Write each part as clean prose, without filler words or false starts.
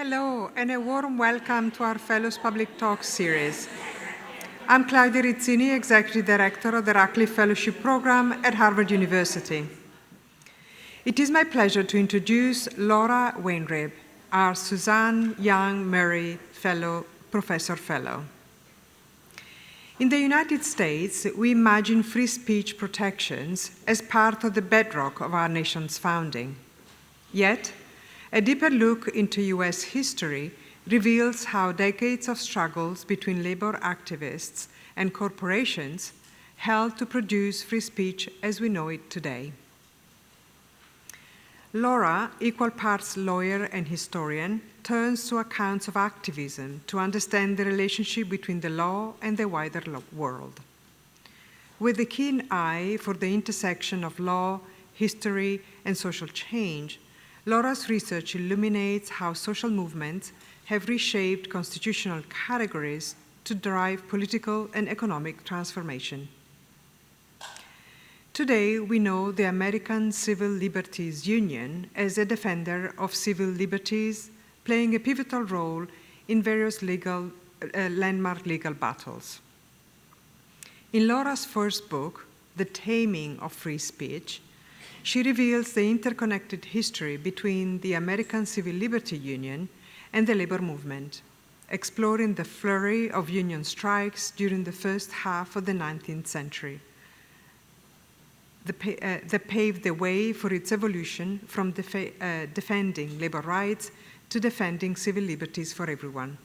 Hello, and a warm welcome to our Fellows Public Talk series. I'm Claudia Rizzini, Executive Director of the Radcliffe Fellowship Program at Harvard University. It is my pleasure to introduce Laura Weinrib, our Suzanne Young Murray Professor Fellow. In the United States, we imagine free speech protections as part of the bedrock of our nation's founding. Yet, a deeper look into US history reveals how decades of struggles between labor activists and corporations helped to produce free speech as we know it today. Laura, equal parts lawyer and historian, turns to accounts of activism to understand the relationship between the law and the wider world. With a keen eye for the intersection of law, history, and social change, Laura's research illuminates how social movements have reshaped constitutional categories to drive political and economic transformation. Today, we know the American Civil Liberties Union as a defender of civil liberties, playing a pivotal role in various landmark legal battles. In Laura's first book, The Taming of Free Speech, she reveals the interconnected history between the American Civil Liberty Union and the labor movement, exploring the flurry of union strikes during the first half of the 19th century that paved the way for its evolution from defending labor rights to defending civil liberties for everyone.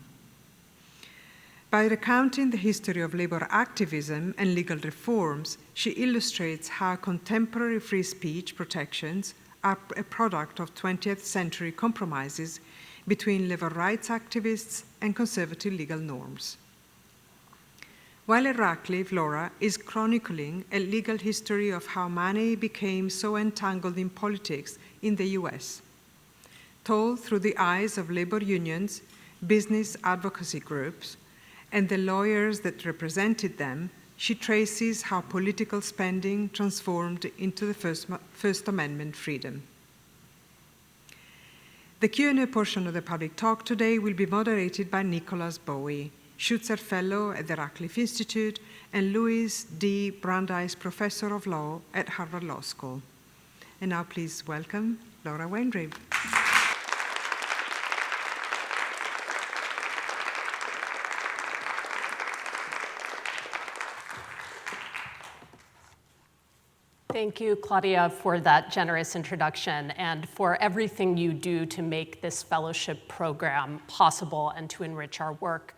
By recounting the history of labor activism and legal reforms, she illustrates how contemporary free speech protections are a product of 20th century compromises between labor rights activists and conservative legal norms. While at Radcliffe, Laura is chronicling a legal history of how money became so entangled in politics in the US. Told through the eyes of labor unions, business advocacy groups, and the lawyers that represented them, she traces how political spending transformed into the First Amendment freedom. The Q&A portion of the public talk today will be moderated by Nicholas Bowie, Schutzer Fellow at the Radcliffe Institute and Louis D. Brandeis Professor of Law at Harvard Law School. And now please welcome Laura Weinrib. Thank you, Claudia, for that generous introduction and for everything you do to make this fellowship program possible and to enrich our work.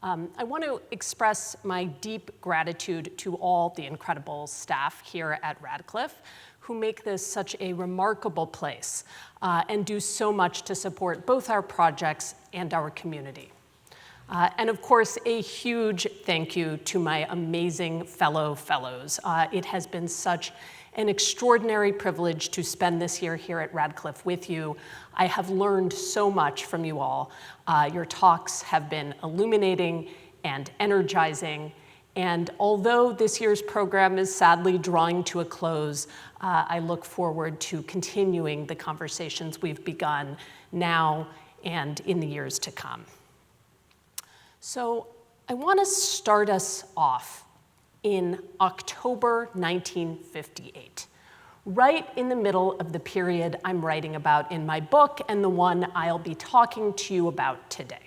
I want to express my deep gratitude to all the incredible staff here at Radcliffe who make this such a remarkable place and do so much to support both our projects and our community. And of course, a huge thank you to my amazing fellows. It has been such an extraordinary privilege to spend this year here at Radcliffe with you. I have learned so much from you all. Your talks have been illuminating and energizing. And although this year's program is sadly drawing to a close, I look forward to continuing the conversations we've begun now and in the years to come. So I want to start us off in October 1958, right in the middle of the period I'm writing about in my book and the one I'll be talking to you about today.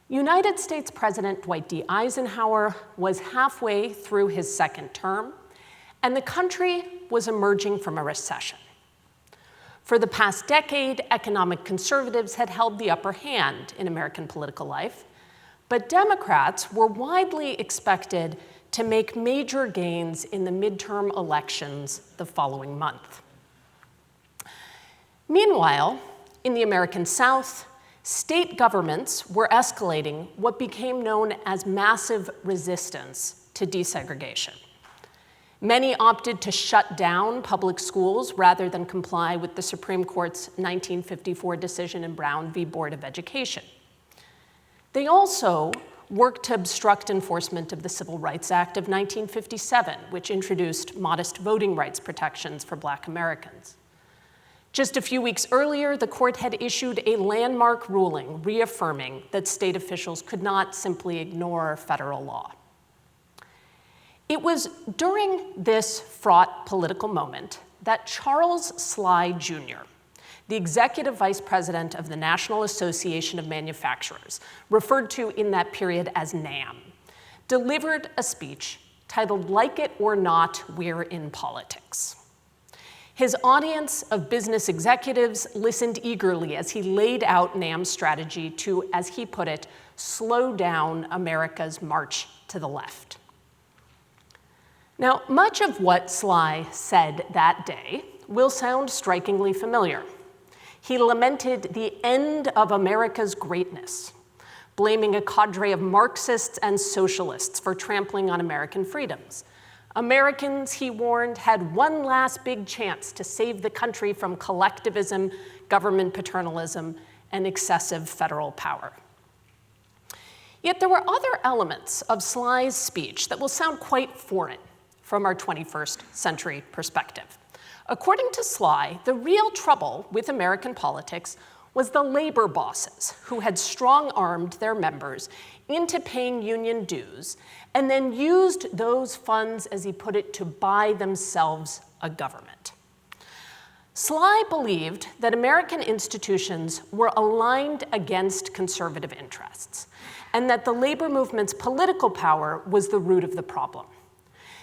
United States President Dwight D. Eisenhower was halfway through his second term, and the country was emerging from a recession. For the past decade, economic conservatives had held the upper hand in American political life, but Democrats were widely expected to make major gains in the midterm elections the following month. Meanwhile, in the American South, state governments were escalating what became known as massive resistance to desegregation. Many opted to shut down public schools rather than comply with the Supreme Court's 1954 decision in Brown v. Board of Education. They also worked to obstruct enforcement of the Civil Rights Act of 1957, which introduced modest voting rights protections for Black Americans. Just a few weeks earlier, the court had issued a landmark ruling reaffirming that state officials could not simply ignore federal law. It was during this fraught political moment that Charles Sly Jr., the executive vice president of the National Association of Manufacturers, referred to in that period as NAM, delivered a speech titled "Like It or Not, We're in Politics." His audience of business executives listened eagerly as he laid out NAM's strategy to, as he put it, slow down America's march to the left. Now, much of what Sly said that day will sound strikingly familiar. He lamented the end of America's greatness, blaming a cadre of Marxists and socialists for trampling on American freedoms. Americans, he warned, had one last big chance to save the country from collectivism, government paternalism, and excessive federal power. Yet there were other elements of Sly's speech that will sound quite foreign from our 21st century perspective. According to Sly, the real trouble with American politics was the labor bosses who had strong-armed their members into paying union dues and then used those funds, as he put it, to buy themselves a government. Sly believed that American institutions were aligned against conservative interests and that the labor movement's political power was the root of the problem.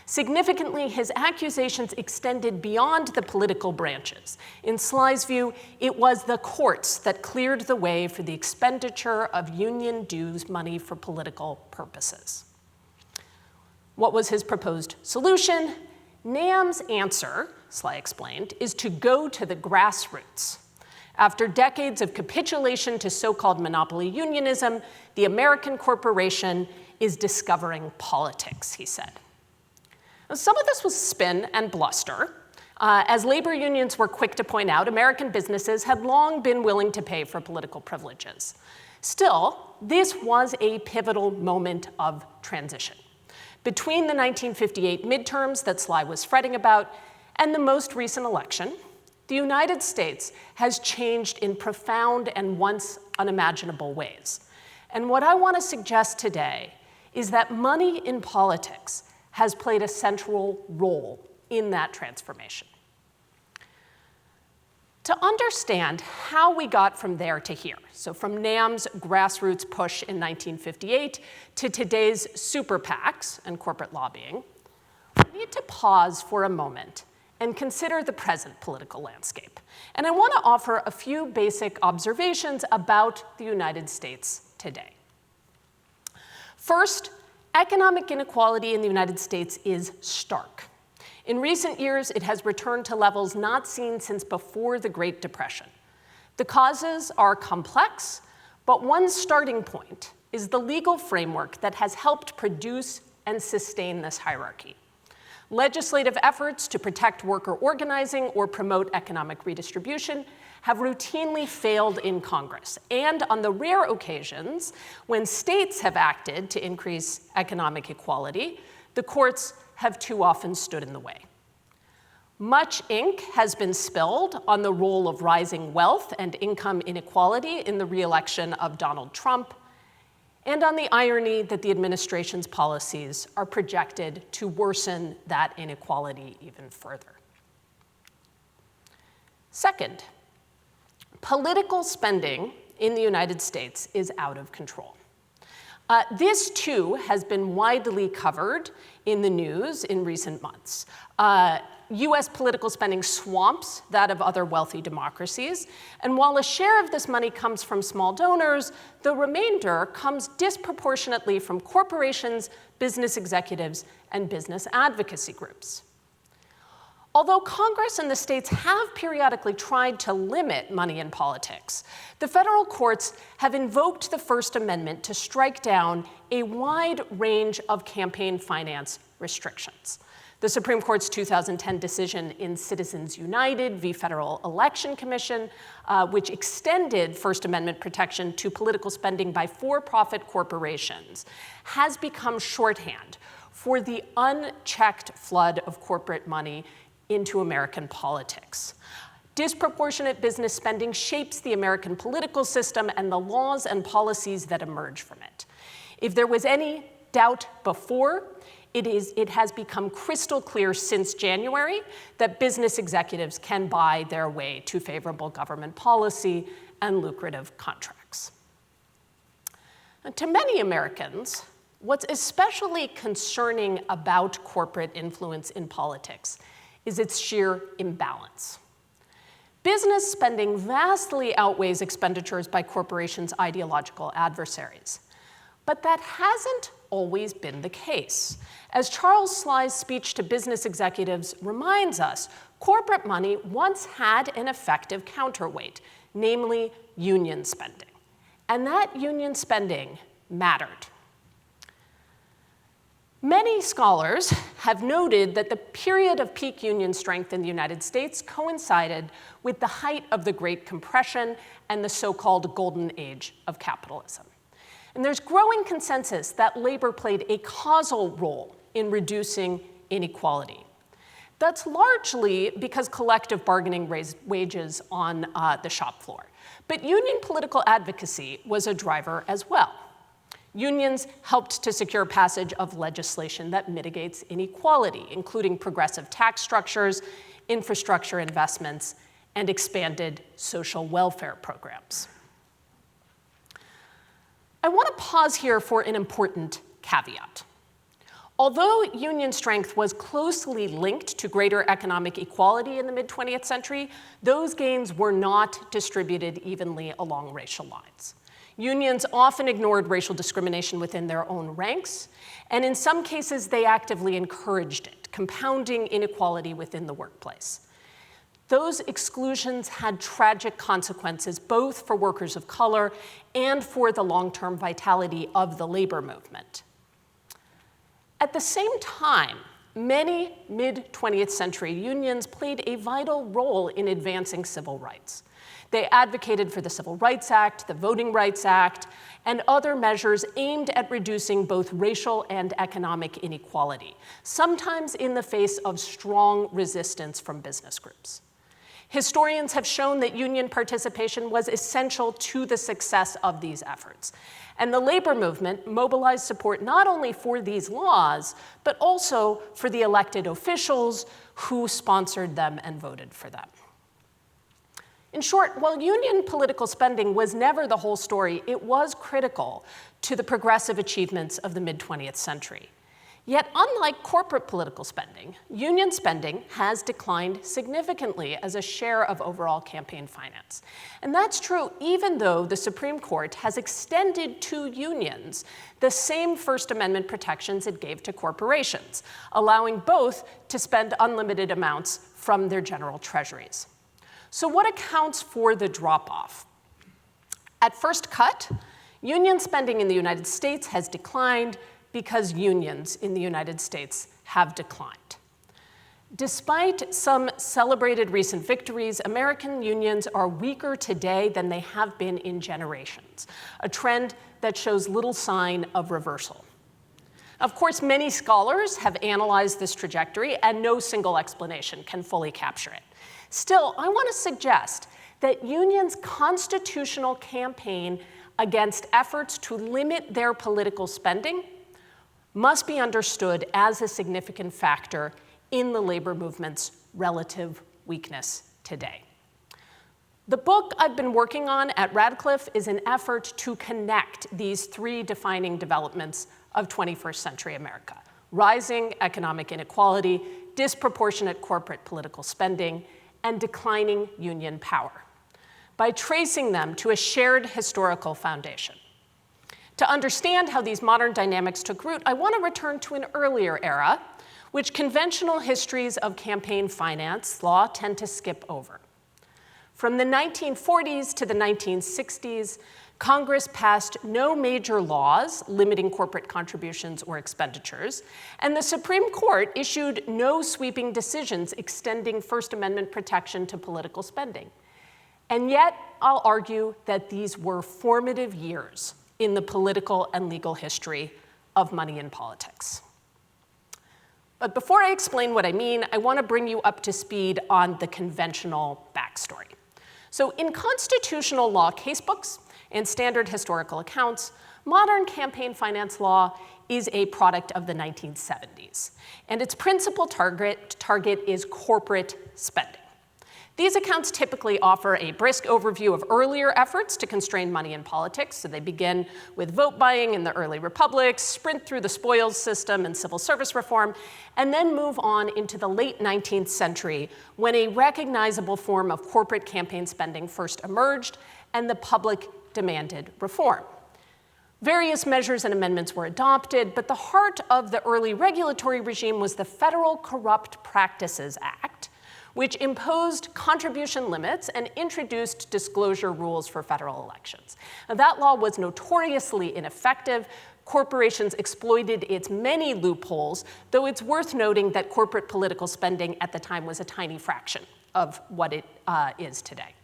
Significantly, his accusations extended beyond the political branches. In Sly's view, it was the courts that cleared the way for the expenditure of union dues money for political purposes. What was his proposed solution? NAM's answer, Sly explained, is to go to the grassroots. After decades of capitulation to so-called monopoly unionism, the American corporation is discovering politics, he said. Some of this was spin and bluster. As labor unions were quick to point out, American businesses had long been willing to pay for political privileges. Still, this was a pivotal moment of transition. Between the 1958 midterms that Sly was fretting about and the most recent election, the United States has changed in profound and once unimaginable ways. And what I want to suggest today is that money in politics has played a central role in that transformation. To understand how we got from there to here, so from NAM's grassroots push in 1958 to today's super PACs and corporate lobbying, we need to pause for a moment and consider the present political landscape. And I want to offer a few basic observations about the United States today. First, economic inequality in the United States is stark. In recent years, it has returned to levels not seen since before the Great Depression. The causes are complex, but one starting point is the legal framework that has helped produce and sustain this hierarchy. Legislative efforts to protect worker organizing or promote economic redistribution have routinely failed in Congress. And on the rare occasions when states have acted to increase economic equality, the courts have too often stood in the way. Much ink has been spilled on the role of rising wealth and income inequality in the re-election of Donald Trump, and on the irony that the administration's policies are projected to worsen that inequality even further. Second, political spending in the United States is out of control. This, too, has been widely covered in the news in recent months. US political spending swamps that of other wealthy democracies, and while a share of this money comes from small donors, the remainder comes disproportionately from corporations, business executives, and business advocacy groups. Although Congress and the states have periodically tried to limit money in politics, the federal courts have invoked the First Amendment to strike down a wide range of campaign finance restrictions. The Supreme Court's 2010 decision in Citizens United v. Federal Election Commission, which extended First Amendment protection to political spending by for-profit corporations, has become shorthand for the unchecked flood of corporate money into American politics. disproportionate business spending shapes the American political system and the laws and policies that emerge from it. If there was any doubt before, it has become crystal clear since January that business executives can buy their way to favorable government policy and lucrative contracts. And to many Americans, what's especially concerning about corporate influence in politics is its sheer imbalance. Business spending vastly outweighs expenditures by corporations' ideological adversaries. But that hasn't always been the case. As Charles Sly's speech to business executives reminds us, corporate money once had an effective counterweight, namely union spending. And that union spending mattered. Many scholars have noted that the period of peak union strength in the United States coincided with the height of the Great Compression and the so-called golden age of capitalism. And there's growing consensus that labor played a causal role in reducing inequality. That's largely because collective bargaining raised wages on the shop floor. But union political advocacy was a driver as well. Unions helped to secure passage of legislation that mitigates inequality, including progressive tax structures, infrastructure investments, and expanded social welfare programs. I want to pause here for an important caveat. Although union strength was closely linked to greater economic equality in the mid-20th century, those gains were not distributed evenly along racial lines. Unions often ignored racial discrimination within their own ranks, and in some cases, they actively encouraged it, compounding inequality within the workplace. Those exclusions had tragic consequences both for workers of color and for the long-term vitality of the labor movement. At the same time, many mid-20th century unions played a vital role in advancing civil rights. They advocated for the Civil Rights Act, the Voting Rights Act, and other measures aimed at reducing both racial and economic inequality, sometimes in the face of strong resistance from business groups. Historians have shown that union participation was essential to the success of these efforts. And the labor movement mobilized support not only for these laws, but also for the elected officials who sponsored them and voted for them. In short, while union political spending was never the whole story, it was critical to the progressive achievements of the mid-20th century. Yet, unlike corporate political spending, union spending has declined significantly as a share of overall campaign finance. And that's true even though the Supreme Court has extended to unions the same First Amendment protections it gave to corporations, allowing both to spend unlimited amounts from their general treasuries. So what accounts for the drop-off? At first cut, union spending in the United States has declined because unions in the United States have declined. Despite some celebrated recent victories, American unions are weaker today than they have been in generations, a trend that shows little sign of reversal. Of course, many scholars have analyzed this trajectory, and no single explanation can fully capture it. Still, I want to suggest that unions' constitutional campaign against efforts to limit their political spending must be understood as a significant factor in the labor movement's relative weakness today. The book I've been working on at Radcliffe is an effort to connect these three defining developments of 21st century America: rising economic inequality, disproportionate corporate political spending, and declining union power, by tracing them to a shared historical foundation. To understand how these modern dynamics took root, I want to return to an earlier era, which conventional histories of campaign finance law tend to skip over. From the 1940s to the 1960s, Congress passed no major laws limiting corporate contributions or expenditures, and the Supreme Court issued no sweeping decisions extending First Amendment protection to political spending. And yet, I'll argue that these were formative years in the political and legal history of money in politics. But before I explain what I mean, I want to bring you up to speed on the conventional backstory. So in constitutional law casebooks and standard historical accounts, modern campaign finance law is a product of the 1970s, and its principal target is corporate spending. These accounts typically offer a brisk overview of earlier efforts to constrain money in politics. So they begin with vote buying in the early republics, sprint through the spoils system and civil service reform, and then move on into the late 19th century when a recognizable form of corporate campaign spending first emerged and the public demanded reform. Various measures and amendments were adopted, but the heart of the early regulatory regime was the Federal Corrupt Practices Act, which imposed contribution limits and introduced disclosure rules for federal elections. Now, that law was notoriously ineffective. Corporations exploited its many loopholes, though it's worth noting that corporate political spending at the time was a tiny fraction of what it is today.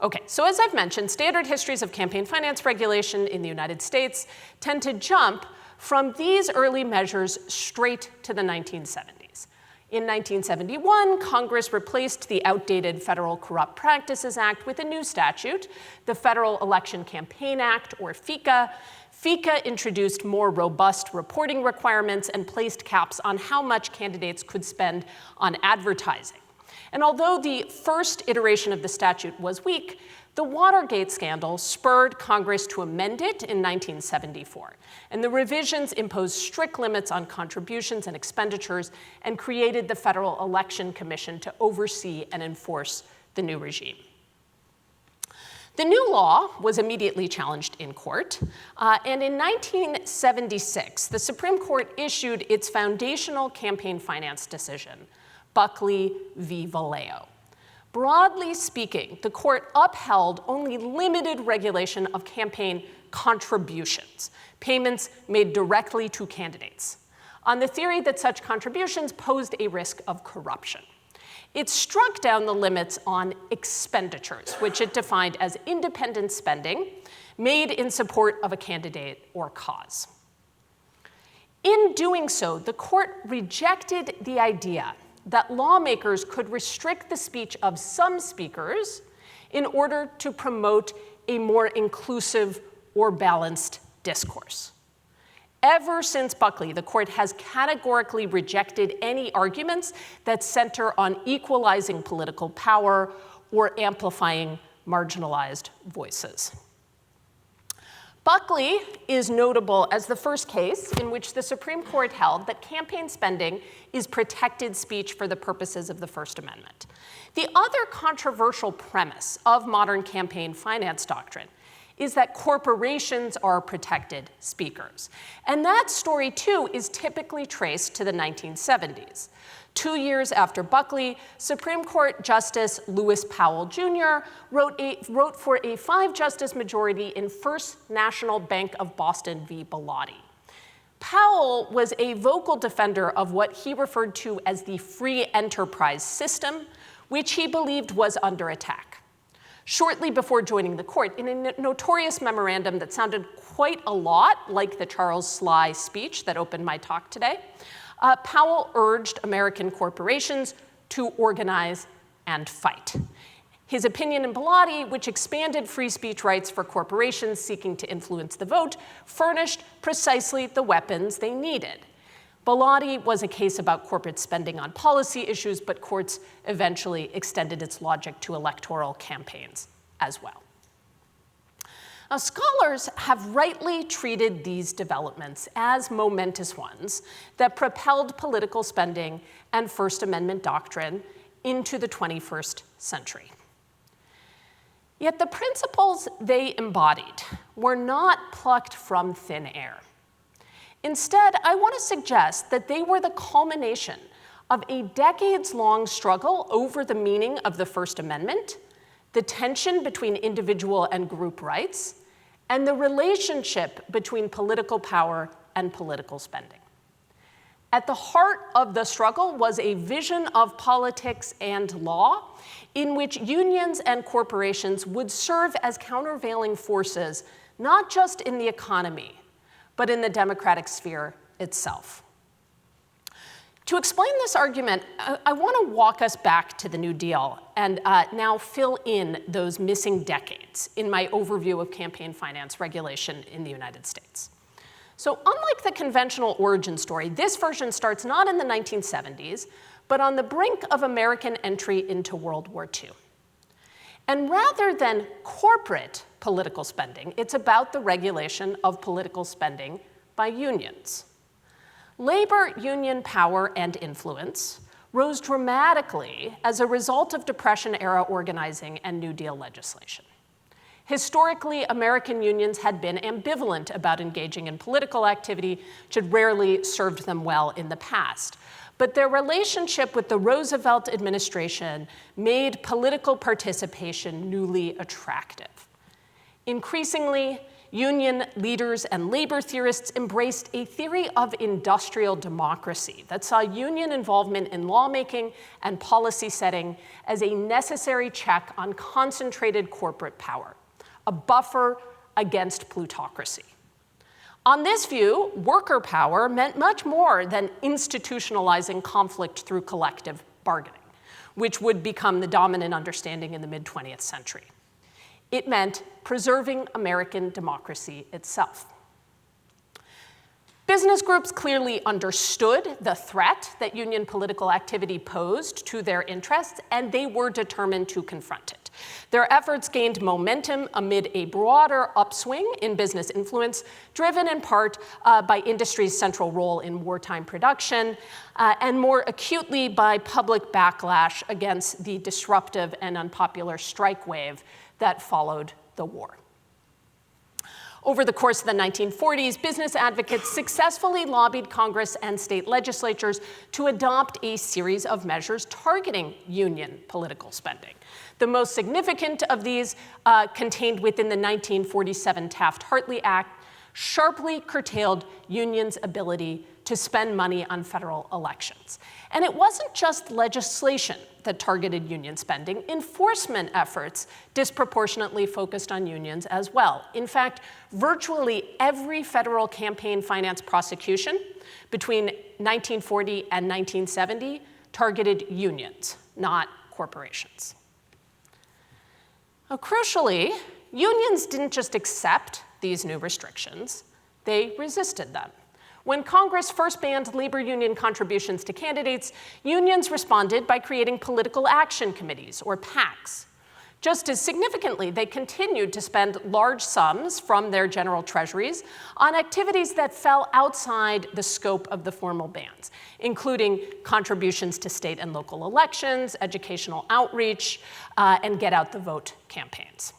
Okay, so as I've mentioned, standard histories of campaign finance regulation in the United States tend to jump from these early measures straight to the 1970s. In 1971, Congress replaced the outdated Federal Corrupt Practices Act with a new statute, the Federal Election Campaign Act, or FECA. FECA introduced more robust reporting requirements and placed caps on how much candidates could spend on advertising. And although the first iteration of the statute was weak, the Watergate scandal spurred Congress to amend it in 1974. And the revisions imposed strict limits on contributions and expenditures and created the Federal Election Commission to oversee and enforce the new regime. The new law was immediately challenged in court, and in 1976, the Supreme Court issued its foundational campaign finance decision, Buckley v. Valeo. Broadly speaking, the court upheld only limited regulation of campaign contributions, payments made directly to candidates, on the theory that such contributions posed a risk of corruption. It struck down the limits on expenditures, which it defined as independent spending made in support of a candidate or cause. In doing so, the court rejected the idea that lawmakers could restrict the speech of some speakers in order to promote a more inclusive or balanced discourse. Ever since Buckley, the court has categorically rejected any arguments that center on equalizing political power or amplifying marginalized voices. Buckley is notable as the first case in which the Supreme Court held that campaign spending is protected speech for the purposes of the First Amendment. The other controversial premise of modern campaign finance doctrine is that corporations are protected speakers. And that story, too, is typically traced to the 1970s. 2 years after Buckley, Supreme Court Justice Lewis Powell Jr. wrote for a 5-justice majority in First National Bank of Boston v. Bellotti. Powell was a vocal defender of what he referred to as the free enterprise system, which he believed was under attack. Shortly before joining the court, in a notorious memorandum that sounded quite a lot like the Charles Sly speech that opened my talk today, Powell urged American corporations to organize and fight. His opinion in Bellotti, which expanded free speech rights for corporations seeking to influence the vote, furnished precisely the weapons they needed. Bellotti was a case about corporate spending on policy issues, but courts eventually extended its logic to electoral campaigns as well. Now, scholars have rightly treated these developments as momentous ones that propelled political spending and First Amendment doctrine into the 21st century. Yet the principles they embodied were not plucked from thin air. Instead, I want to suggest that they were the culmination of a decades-long struggle over the meaning of the First Amendment, the tension between individual and group rights, and the relationship between political power and political spending. At the heart of the struggle was a vision of politics and law in which unions and corporations would serve as countervailing forces, not just in the economy, but in the democratic sphere itself. To explain this argument, I want to walk us back to the New Deal and now fill in those missing decades in my overview of campaign finance regulation in the United States. So unlike the conventional origin story, this version starts not in the 1970s, but on the brink of American entry into World War II. And rather than corporate political spending, it's about the regulation of political spending by unions. Labor union power and influence rose dramatically as a result of Depression-era organizing and New Deal legislation. Historically, American unions had been ambivalent about engaging in political activity, which had rarely served them well in the past. But their relationship with the Roosevelt administration made political participation newly attractive. Increasingly, union leaders and labor theorists embraced a theory of industrial democracy that saw union involvement in lawmaking and policy setting as a necessary check on concentrated corporate power, a buffer against plutocracy. On this view, worker power meant much more than institutionalizing conflict through collective bargaining, which would become the dominant understanding in the mid-20th century. It meant preserving American democracy itself. Business groups clearly understood the threat that union political activity posed to their interests, and they were determined to confront it. Their efforts gained momentum amid a broader upswing in business influence, driven in part by industry's central role in wartime production, and more acutely by public backlash against the disruptive and unpopular strike wave that followed the war. Over the course of the 1940s, business advocates successfully lobbied Congress and state legislatures to adopt a series of measures targeting union political spending. The most significant of these, contained within the 1947 Taft-Hartley Act, sharply curtailed unions' ability to spend money on federal elections. And it wasn't just legislation that targeted union spending. Enforcement efforts disproportionately focused on unions as well. In fact, virtually every federal campaign finance prosecution between 1940 and 1970 targeted unions, not corporations. Now, crucially, unions didn't just accept these new restrictions, they resisted them. When Congress first banned labor union contributions to candidates, unions responded by creating political action committees, or PACs. Just as significantly, they continued to spend large sums from their general treasuries on activities that fell outside the scope of the formal bans, including contributions to state and local elections, educational outreach, and get-out-the-vote campaigns.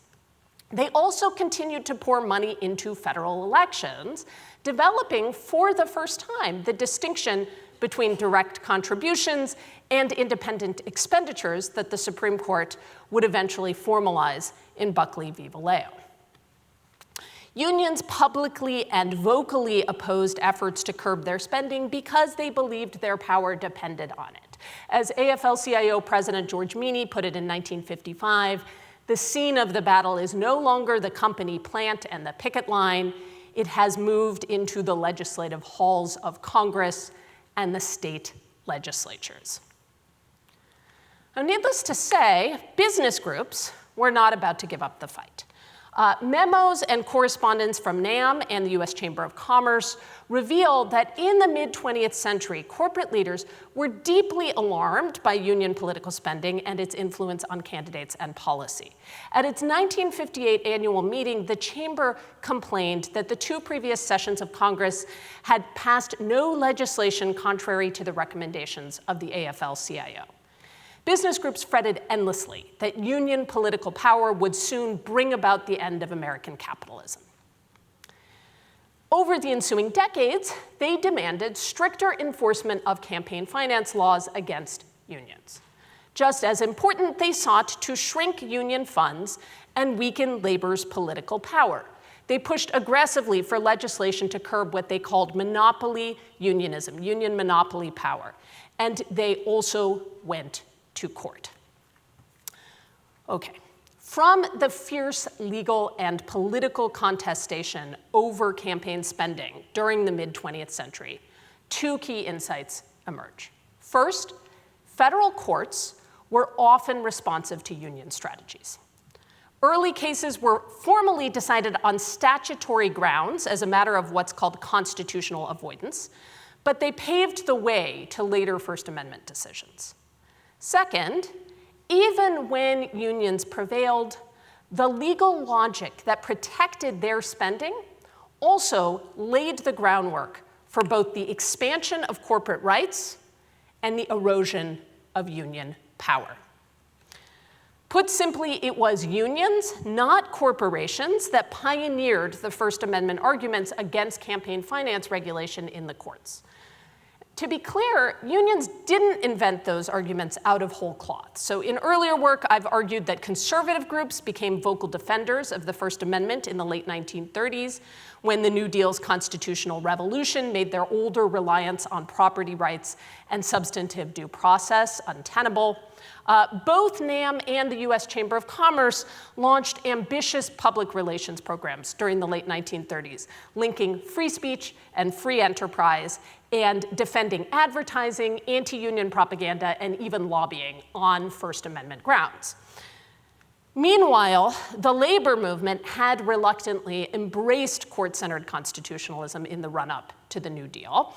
They also continued to pour money into federal elections, developing for the first time the distinction between direct contributions and independent expenditures that the Supreme Court would eventually formalize in Buckley v. Valeo. Unions publicly and vocally opposed efforts to curb their spending because they believed their power depended on it. As AFL-CIO President George Meany put it in 1955, the scene of the battle is no longer the company plant and the picket line. It has moved into the legislative halls of Congress and the state legislatures. Now, needless to say, business groups were not about to give up the fight. Memos and correspondence from NAM and the US Chamber of Commerce reveal that in the mid-20th century, corporate leaders were deeply alarmed by union political spending and its influence on candidates and policy. At its 1958 annual meeting, the Chamber complained that the two previous sessions of Congress had passed no legislation contrary to the recommendations of the AFL-CIO. Business groups fretted endlessly that union political power would soon bring about the end of American capitalism. Over the ensuing decades, they demanded stricter enforcement of campaign finance laws against unions. Just as important, they sought to shrink union funds and weaken labor's political power. They pushed aggressively for legislation to curb what they called monopoly unionism, union monopoly power. And they also went to court. Okay, from the fierce legal and political contestation over campaign spending during the mid-20th century, two key insights emerge. First, federal courts were often responsive to union strategies. Early cases were formally decided on statutory grounds as a matter of what's called constitutional avoidance, but they paved the way to later First Amendment decisions. Second, even when unions prevailed, the legal logic that protected their spending also laid the groundwork for both the expansion of corporate rights and the erosion of union power. Put simply, it was unions, not corporations, that pioneered the First Amendment arguments against campaign finance regulation in the courts. To be clear, unions didn't invent those arguments out of whole cloth. So in earlier work, I've argued that conservative groups became vocal defenders of the First Amendment in the late 1930s, when the New Deal's constitutional revolution made their older reliance on property rights and substantive due process untenable. Both NAM and the US Chamber of Commerce launched ambitious public relations programs during the late 1930s, linking free speech and free enterprise and defending advertising, anti-union propaganda, and even lobbying on First Amendment grounds. Meanwhile, the labor movement had reluctantly embraced court-centered constitutionalism in the run-up to the New Deal,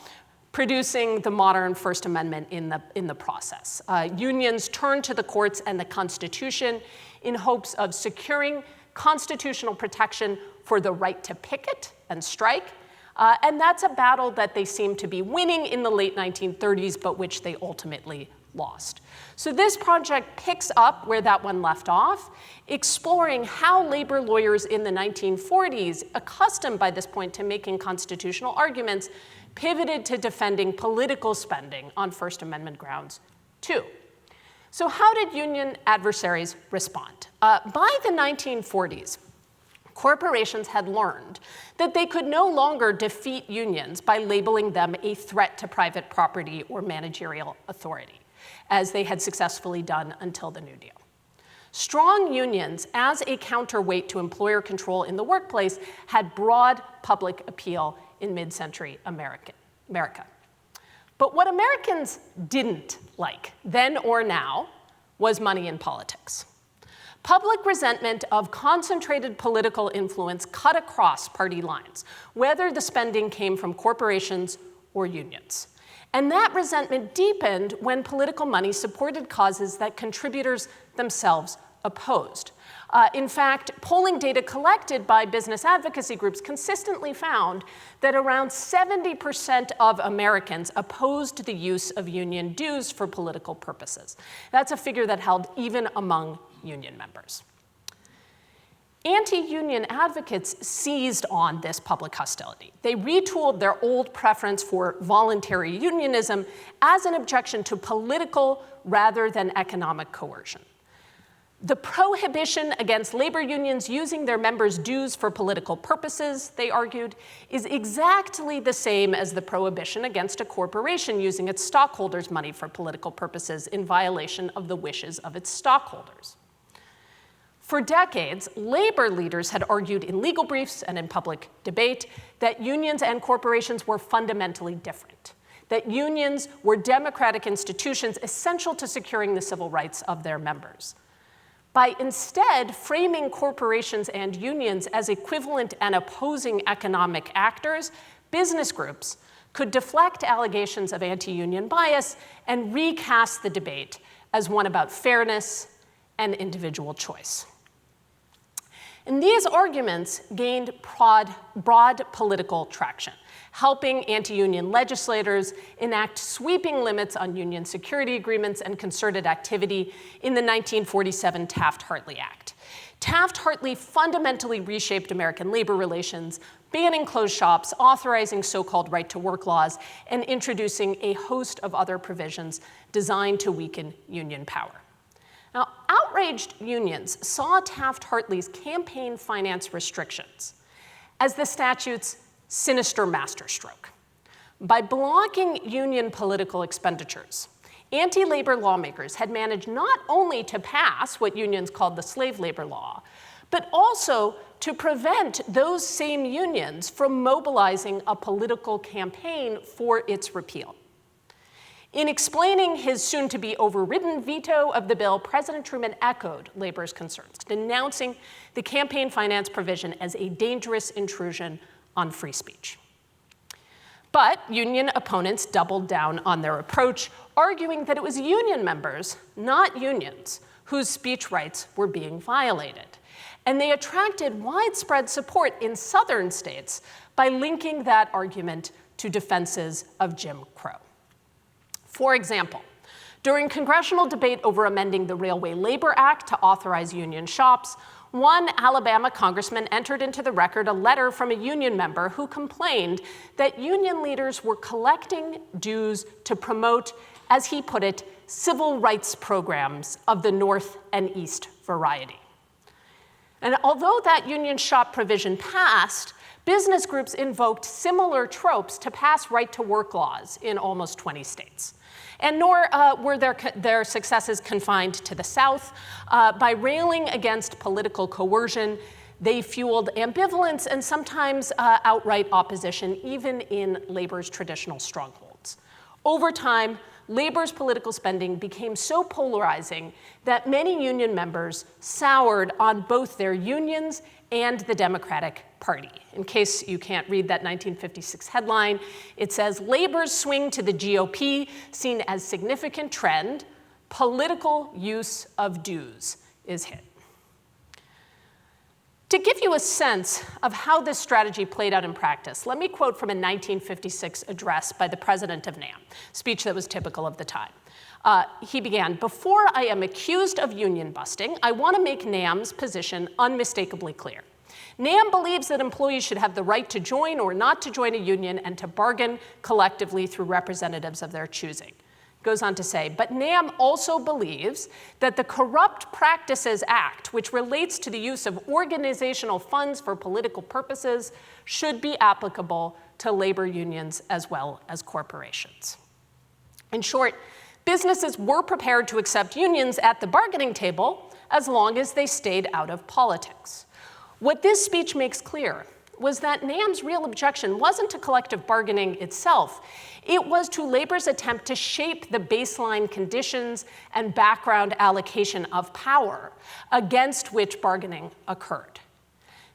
producing the modern First Amendment in the process. Unions turned to the courts and the Constitution in hopes of securing constitutional protection for the right to picket and strike, and that's a battle that they seem to be winning in the late 1930s, but which they ultimately lost. So this project picks up where that one left off, exploring how labor lawyers in the 1940s, accustomed by this point to making constitutional arguments, pivoted to defending political spending on First Amendment grounds, too. So how did union adversaries respond? By the 1940s, corporations had learned that they could no longer defeat unions by labeling them a threat to private property or managerial authority, as they had successfully done until the New Deal. Strong unions, as a counterweight to employer control in the workplace, had broad public appeal in mid-century America. But what Americans didn't like, then or now, was money in politics. Public resentment of concentrated political influence cut across party lines, whether the spending came from corporations or unions. And that resentment deepened when political money supported causes that contributors themselves opposed. In fact, polling data collected by business advocacy groups consistently found that around 70% of Americans opposed the use of union dues for political purposes. That's a figure that held even among union members. Anti-union advocates seized on this public hostility. They retooled their old preference for voluntary unionism as an objection to political rather than economic coercion. The prohibition against labor unions using their members' dues for political purposes, they argued, is exactly the same as the prohibition against a corporation using its stockholders' money for political purposes in violation of the wishes of its stockholders. For decades, labor leaders had argued in legal briefs and in public debate that unions and corporations were fundamentally different, that unions were democratic institutions essential to securing the civil rights of their members. By instead framing corporations and unions as equivalent and opposing economic actors, business groups could deflect allegations of anti-union bias and recast the debate as one about fairness and individual choice. And these arguments gained broad political traction, helping anti-union legislators enact sweeping limits on union security agreements and concerted activity in the 1947 Taft-Hartley Act. Taft-Hartley fundamentally reshaped American labor relations, banning closed shops, authorizing so-called right-to-work laws, and introducing a host of other provisions designed to weaken union power. Now, outraged unions saw Taft-Hartley's campaign finance restrictions as the statute's sinister masterstroke. By blocking union political expenditures, anti-labor lawmakers had managed not only to pass what unions called the slave labor law, but also to prevent those same unions from mobilizing a political campaign for its repeal. In explaining his soon-to-be overridden veto of the bill, President Truman echoed labor's concerns, denouncing the campaign finance provision as a dangerous intrusion on free speech. But union opponents doubled down on their approach, arguing that it was union members, not unions, whose speech rights were being violated. And they attracted widespread support in southern states by linking that argument to defenses of Jim Crow. For example, during congressional debate over amending the Railway Labor Act to authorize union shops, one Alabama congressman entered into the record a letter from a union member who complained that union leaders were collecting dues to promote, as he put it, civil rights programs of the North and East variety. And although that union shop provision passed, business groups invoked similar tropes to pass right-to-work laws in almost 20 states. And nor were their successes confined to the South. By railing against political coercion, they fueled ambivalence and sometimes outright opposition, even in labor's traditional strongholds. Over time, labor's political spending became so polarizing that many union members soured on both their unions and the Democratic Party. In case you can't read that 1956 headline, it says, "Labor's swing to the GOP seen as significant trend, political use of dues is hit." To give you a sense of how this strategy played out in practice, let me quote from a 1956 address by the president of NAM, speech that was typical of the time. He began, "Before I am accused of union busting, I want to make NAM's position unmistakably clear. NAM believes that employees should have the right to join or not to join a union and to bargain collectively through representatives of their choosing." Goes on to say, "But NAM also believes that the Corrupt Practices Act, which relates to the use of organizational funds for political purposes, should be applicable to labor unions as well as corporations." In short, businesses were prepared to accept unions at the bargaining table as long as they stayed out of politics. What this speech makes clear was that NAM's real objection wasn't to collective bargaining itself. It was to labor's attempt to shape the baseline conditions and background allocation of power against which bargaining occurred.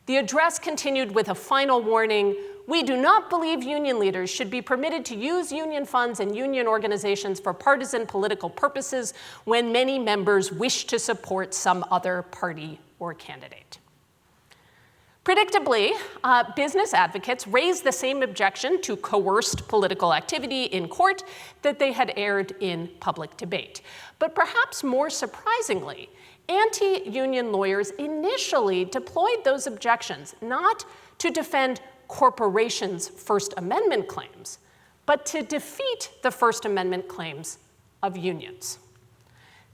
The address continued with a final warning: "We do not believe union leaders should be permitted to use union funds and union organizations for partisan political purposes when many members wish to support some other party or candidate." Predictably, business advocates raised the same objection to coerced political activity in court that they had aired in public debate. But perhaps more surprisingly, anti-union lawyers initially deployed those objections not to defend corporations' First Amendment claims, but to defeat the First Amendment claims of unions.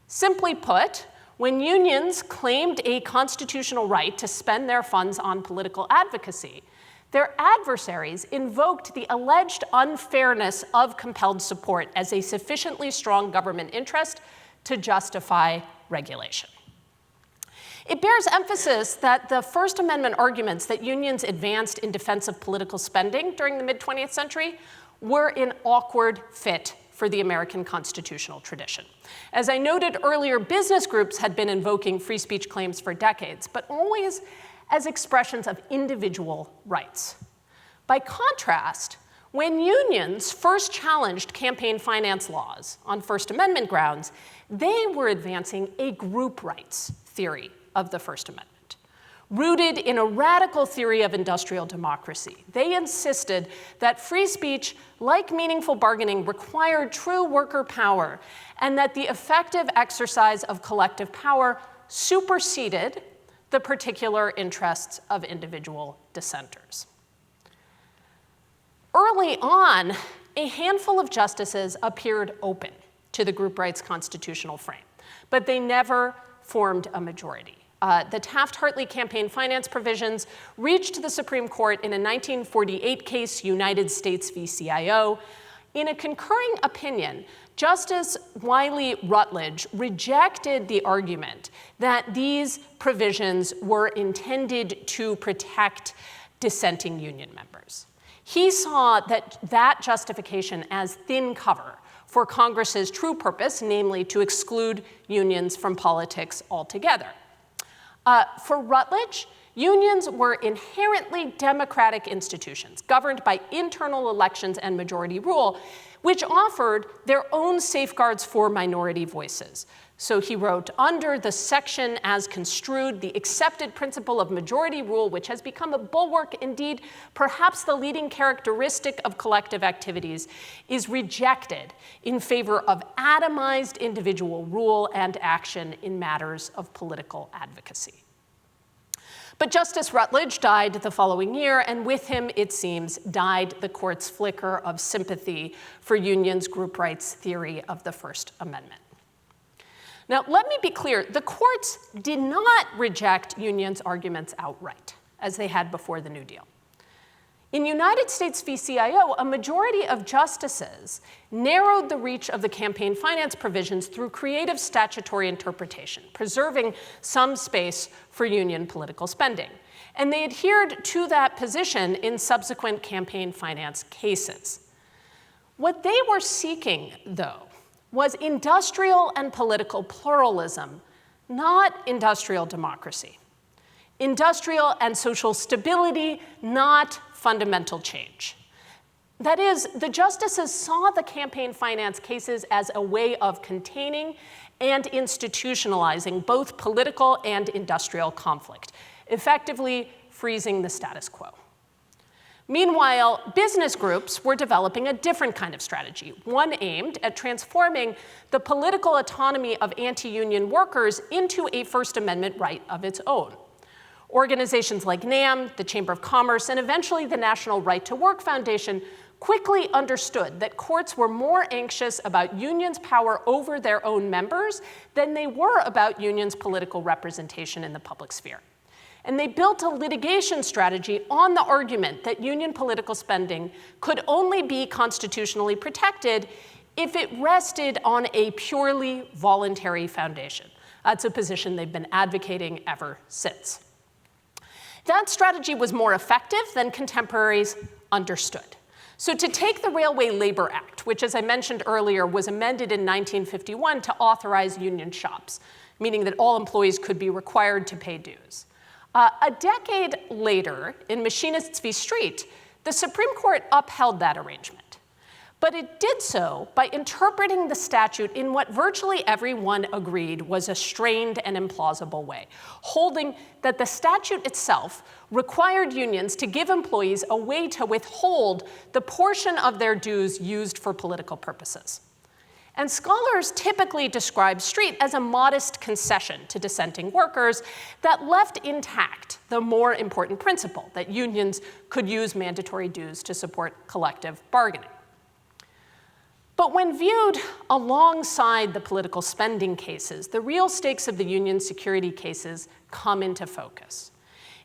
Simply put, when unions claimed a constitutional right to spend their funds on political advocacy, their adversaries invoked the alleged unfairness of compelled support as a sufficiently strong government interest to justify regulation. It bears emphasis that the First Amendment arguments that unions advanced in defense of political spending during the mid-20th century were an awkward fit for the American constitutional tradition. As I noted earlier, business groups had been invoking free speech claims for decades, but always as expressions of individual rights. By contrast, when unions first challenged campaign finance laws on First Amendment grounds, they were advancing a group rights theory of the First Amendment. Rooted in a radical theory of industrial democracy, they insisted that free speech, like meaningful bargaining, required true worker power, and that the effective exercise of collective power superseded the particular interests of individual dissenters. Early on, a handful of justices appeared open to the group rights constitutional frame, but they never formed a majority. The Taft-Hartley campaign finance provisions reached the Supreme Court in a 1948 case, United States v. CIO. In a concurring opinion, Justice Wiley Rutledge rejected the argument that these provisions were intended to protect dissenting union members. He saw that justification as thin cover for Congress's true purpose, namely to exclude unions from politics altogether. For Rutledge, unions were inherently democratic institutions governed by internal elections and majority rule, which offered their own safeguards for minority voices. So he wrote, under the section as construed, the accepted principle of majority rule, which has become a bulwark, indeed, perhaps the leading characteristic of collective activities, is rejected in favor of atomized individual rule and action in matters of political advocacy. But Justice Rutledge died the following year, and with him, it seems, died the court's flicker of sympathy for unions' group rights theory of the First Amendment. Now, let me be clear, the courts did not reject unions' arguments outright, as they had before the New Deal. In United States v. CIO, a majority of justices narrowed the reach of the campaign finance provisions through creative statutory interpretation, preserving some space for union political spending. And they adhered to that position in subsequent campaign finance cases. What they were seeking, though, was industrial and political pluralism, not industrial democracy. Industrial and social stability, not fundamental change. That is, the justices saw the campaign finance cases as a way of containing and institutionalizing both political and industrial conflict, effectively freezing the status quo. Meanwhile, business groups were developing a different kind of strategy, one aimed at transforming the political autonomy of anti-union workers into a First Amendment right of its own. Organizations like NAM, the Chamber of Commerce, and eventually the National Right to Work Foundation quickly understood that courts were more anxious about unions' power over their own members than they were about unions' political representation in the public sphere. And they built a litigation strategy on the argument that union political spending could only be constitutionally protected if it rested on a purely voluntary foundation. That's a position they've been advocating ever since. That strategy was more effective than contemporaries understood. So to take the Railway Labor Act, which, as I mentioned earlier, was amended in 1951 to authorize union shops, meaning that all employees could be required to pay dues. A decade later, in Machinists v. Street, the Supreme Court upheld that arrangement. But it did so by interpreting the statute in what virtually everyone agreed was a strained and implausible way, holding that the statute itself required unions to give employees a way to withhold the portion of their dues used for political purposes. And scholars typically describe Street as a modest concession to dissenting workers that left intact the more important principle that unions could use mandatory dues to support collective bargaining. But when viewed alongside the political spending cases, the real stakes of the union security cases come into focus.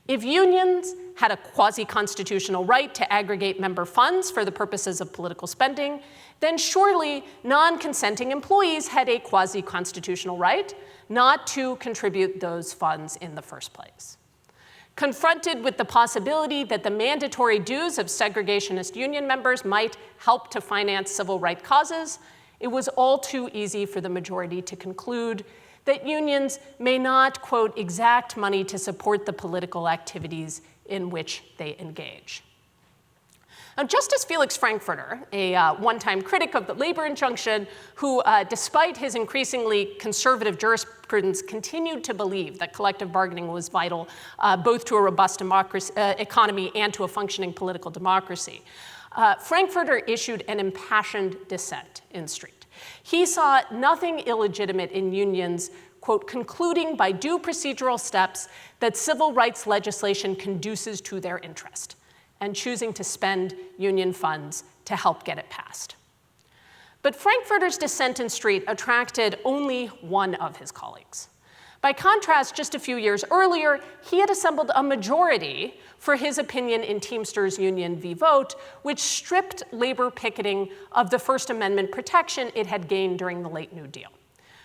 If unions had a quasi-constitutional right to aggregate member funds for the purposes of political spending, then surely non-consenting employees had a quasi-constitutional right not to contribute those funds in the first place. Confronted with the possibility that the mandatory dues of segregationist union members might help to finance civil rights causes, it was all too easy for the majority to conclude that unions may not, quote, exact money to support the political activities in which they engage. Now, Justice Felix Frankfurter, a one-time critic of the labor injunction, who, despite his increasingly conservative jurisprudence, continued to believe that collective bargaining was vital both to a robust economy and to a functioning political democracy, Frankfurter issued an impassioned dissent in Street. He saw nothing illegitimate in unions, quote, concluding by due procedural steps that civil rights legislation conduces to their interest, and choosing to spend union funds to help get it passed. But Frankfurter's dissent in Street attracted only one of his colleagues. By contrast, just a few years earlier, he had assembled a majority for his opinion in Teamsters Union v. Vote, which stripped labor picketing of the First Amendment protection it had gained during the late New Deal.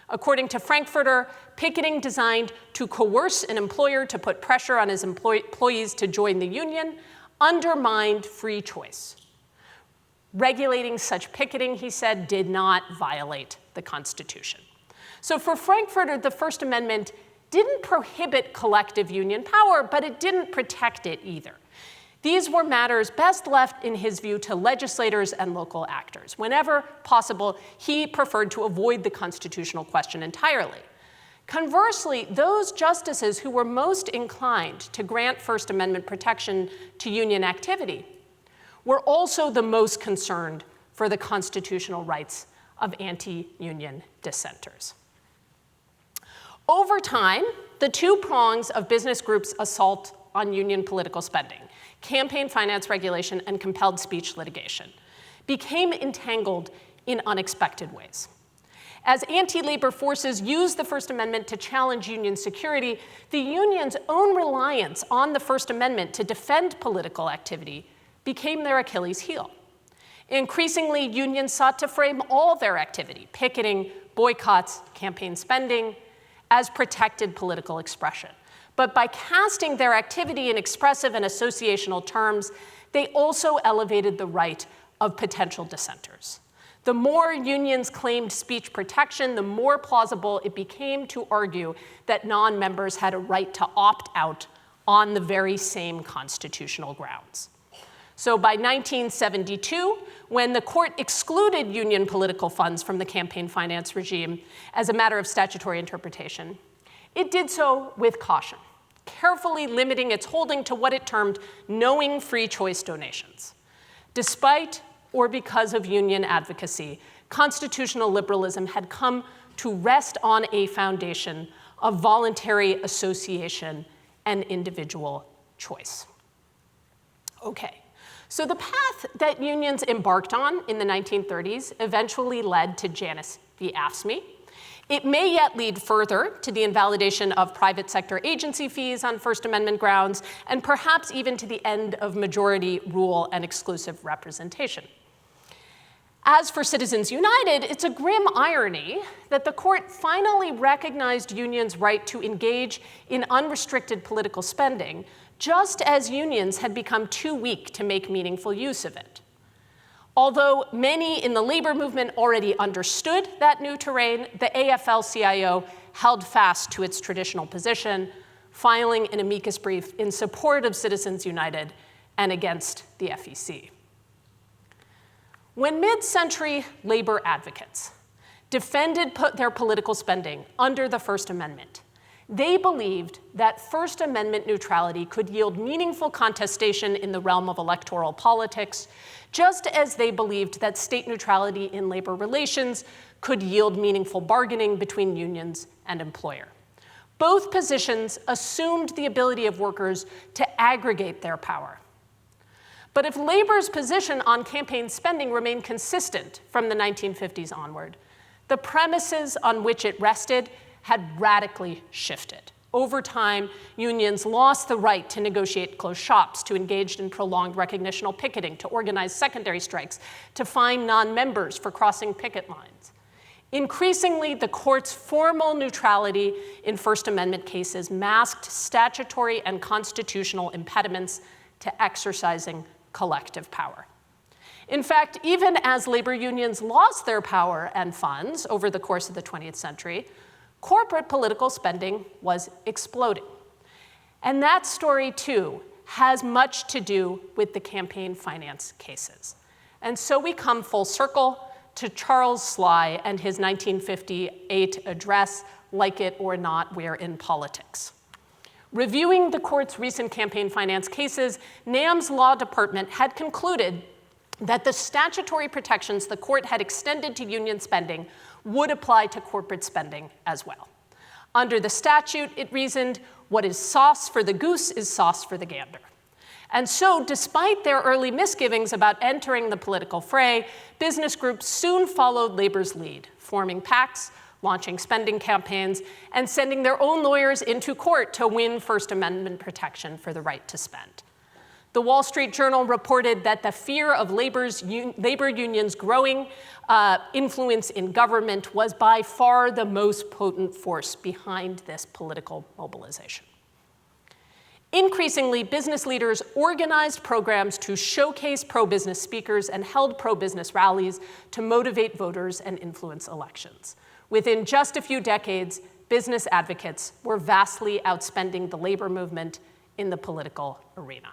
According to Frankfurter, picketing designed to coerce an employer to put pressure on his employees to join the union undermined free choice. Regulating such picketing, he said, did not violate the Constitution. So for Frankfurter, the First Amendment didn't prohibit collective union power, but it didn't protect it either. These were matters best left, in his view, to legislators and local actors. Whenever possible, he preferred to avoid the constitutional question entirely. Conversely, those justices who were most inclined to grant First Amendment protection to union activity were also the most concerned for the constitutional rights of anti-union dissenters. Over time, the two prongs of business groups' assault on union political spending, campaign finance regulation and compelled speech litigation, became entangled in unexpected ways. As anti-labor forces used the First Amendment to challenge union security, the union's own reliance on the First Amendment to defend political activity became their Achilles heel. Increasingly, unions sought to frame all their activity, picketing, boycotts, campaign spending, as protected political expression. But by casting their activity in expressive and associational terms, they also elevated the right of potential dissenters. The more unions claimed speech protection, the more plausible it became to argue that non-members had a right to opt out on the very same constitutional grounds. So by 1972, when the court excluded union political funds from the campaign finance regime as a matter of statutory interpretation, it did so with caution, carefully limiting its holding to what it termed knowing free choice donations. Despite or because of union advocacy, constitutional liberalism had come to rest on a foundation of voluntary association and individual choice. Okay, so the path that unions embarked on in the 1930s eventually led to Janus v. AFSCME. It may yet lead further to the invalidation of private sector agency fees on First Amendment grounds, and perhaps even to the end of majority rule and exclusive representation. As for Citizens United, it's a grim irony that the court finally recognized unions' right to engage in unrestricted political spending, just as unions had become too weak to make meaningful use of it. Although many in the labor movement already understood that new terrain, the AFL-CIO held fast to its traditional position, filing an amicus brief in support of Citizens United and against the FEC. When mid-century labor advocates defended their political spending under the First Amendment, they believed that First Amendment neutrality could yield meaningful contestation in the realm of electoral politics, just as they believed that state neutrality in labor relations could yield meaningful bargaining between unions and employer. Both positions assumed the ability of workers to aggregate their power. But if labor's position on campaign spending remained consistent from the 1950s onward, the premises on which it rested had radically shifted. Over time, unions lost the right to negotiate closed shops, to engage in prolonged recognitional picketing, to organize secondary strikes, to fine non-members for crossing picket lines. Increasingly, the court's formal neutrality in First Amendment cases masked statutory and constitutional impediments to exercising collective power. In fact, even as labor unions lost their power and funds over the course of the 20th century, corporate political spending was exploding. And that story, too, has much to do with the campaign finance cases. And so we come full circle to Charles Sly and his 1958 address, Like It or Not, We're in Politics. Reviewing the court's recent campaign finance cases, NAM's law department had concluded that the statutory protections the court had extended to union spending would apply to corporate spending as well. Under the statute, it reasoned, what is sauce for the goose is sauce for the gander. And so, despite their early misgivings about entering the political fray, business groups soon followed labor's lead, forming PACs, launching spending campaigns, and sending their own lawyers into court to win First Amendment protection for the right to spend. The Wall Street Journal reported that the fear of labor unions' growing influence in government was by far the most potent force behind this political mobilization. Increasingly, business leaders organized programs to showcase pro-business speakers and held pro-business rallies to motivate voters and influence elections. Within just a few decades, business advocates were vastly outspending the labor movement in the political arena.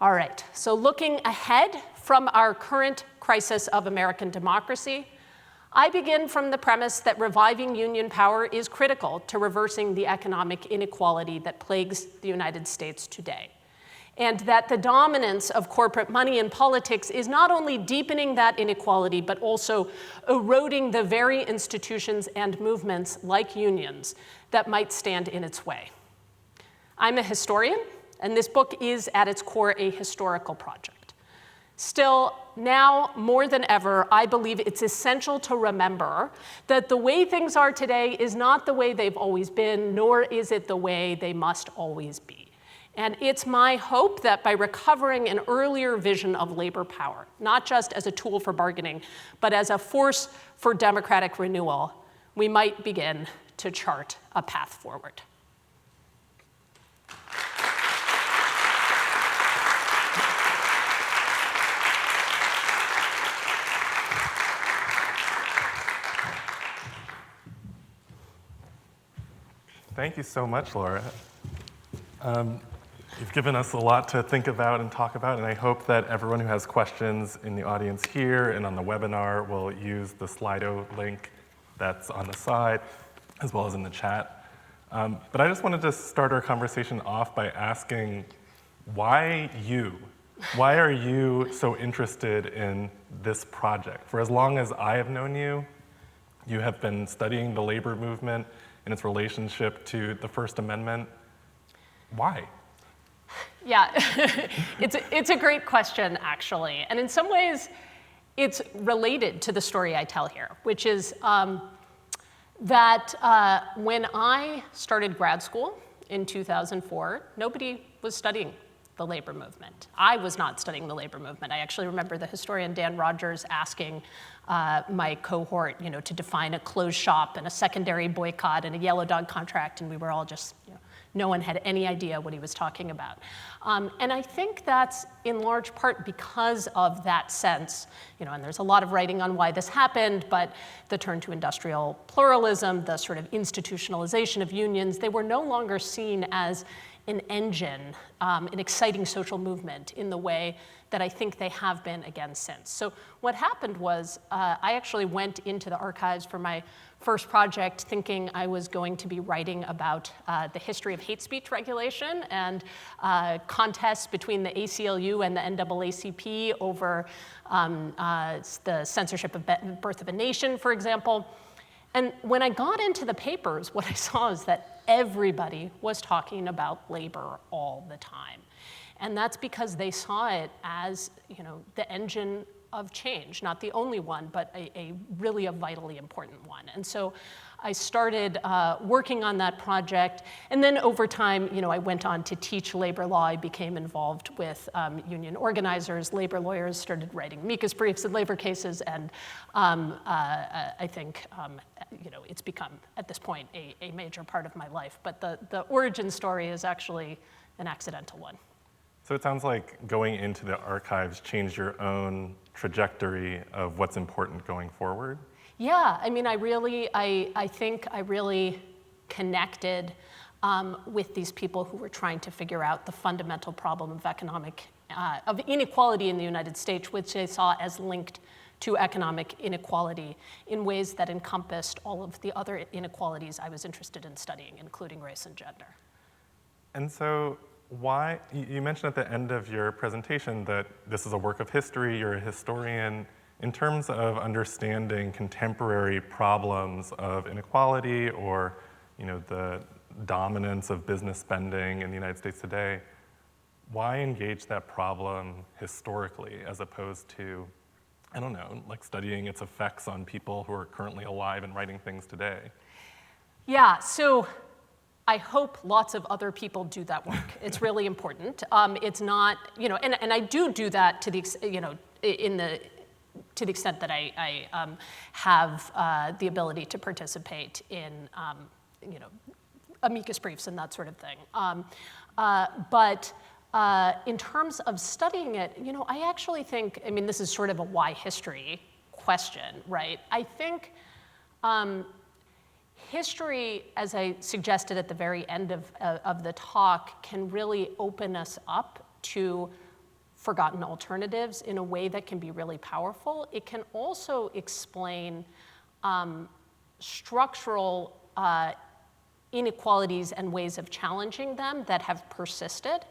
All right, so looking ahead from our current crisis of American democracy, I begin from the premise that reviving union power is critical to reversing the economic inequality that plagues the United States today, and that the dominance of corporate money in politics is not only deepening that inequality, but also eroding the very institutions and movements like unions that might stand in its way. I'm a historian, and this book is at its core a historical project. Still, now more than ever, I believe it's essential to remember that the way things are today is not the way they've always been, nor is it the way they must always be. And it's my hope that by recovering an earlier vision of labor power, not just as a tool for bargaining, but as a force for democratic renewal, we might begin to chart a path forward. Thank you so much, Laura. You've given us a lot to think about and talk about, and I hope that everyone who has questions in the audience here and on the webinar will use the Slido link that's on the side, as well as in the chat. But I just wanted to start our conversation off by asking, why you? Why are you so interested in this project? For as long as I have known you, you have been studying the labor movement and its relationship to the First Amendment. Why? Yeah, it's a great question, actually. And in some ways, it's related to the story I tell here, which is that when I started grad school in 2004, nobody was studying the labor movement. I was not studying the labor movement. I actually remember the historian Dan Rogers asking my cohort, to define a closed shop and a secondary boycott and a yellow dog contract, and we were all just, no one had any idea what he was talking about. And I think that's in large part because of that sense, and there's a lot of writing on why this happened, but the turn to industrial pluralism, the sort of institutionalization of unions, they were no longer seen as an engine, an exciting social movement in the way that I think they have been again since. So what happened was I actually went into the archives for my first project thinking I was going to be writing about the history of hate speech regulation and contests between the ACLU and the NAACP over the censorship of Birth of a Nation, for example. And when I got into the papers, what I saw is that everybody was talking about labor all the time. And that's because they saw it as, the engine of change, not the only one, but a really a vitally important one. And so I started working on that project. And then over time, I went on to teach labor law. I became involved with union organizers, labor lawyers, started writing amicus briefs in labor cases. And I think, it's become, at this point, a major part of my life. But the origin story is actually an accidental one. So it sounds like going into the archives changed your own trajectory of what's important going forward. Yeah, I mean, I think I really connected with these people who were trying to figure out the fundamental problem of inequality in the United States, which they saw as linked to economic inequality in ways that encompassed all of the other inequalities I was interested in studying, including race and gender. And so why, you mentioned at the end of your presentation that this is a work of history, you're a historian. In terms of understanding contemporary problems of inequality or the dominance of business spending in the United States today, why engage that problem historically as opposed to, I don't know, like studying its effects on people who are currently alive and writing things today? Yeah, so I hope lots of other people do that work. It's really important. It's not, and I do that to the to the extent that I have the ability to participate in, amicus briefs and that sort of thing. But in terms of studying it, I actually think, this is sort of a why history question, right? I think history, as I suggested at the very end of the talk, can really open us up to forgotten alternatives in a way that can be really powerful. It can also explain structural inequalities and ways of challenging them that have persisted.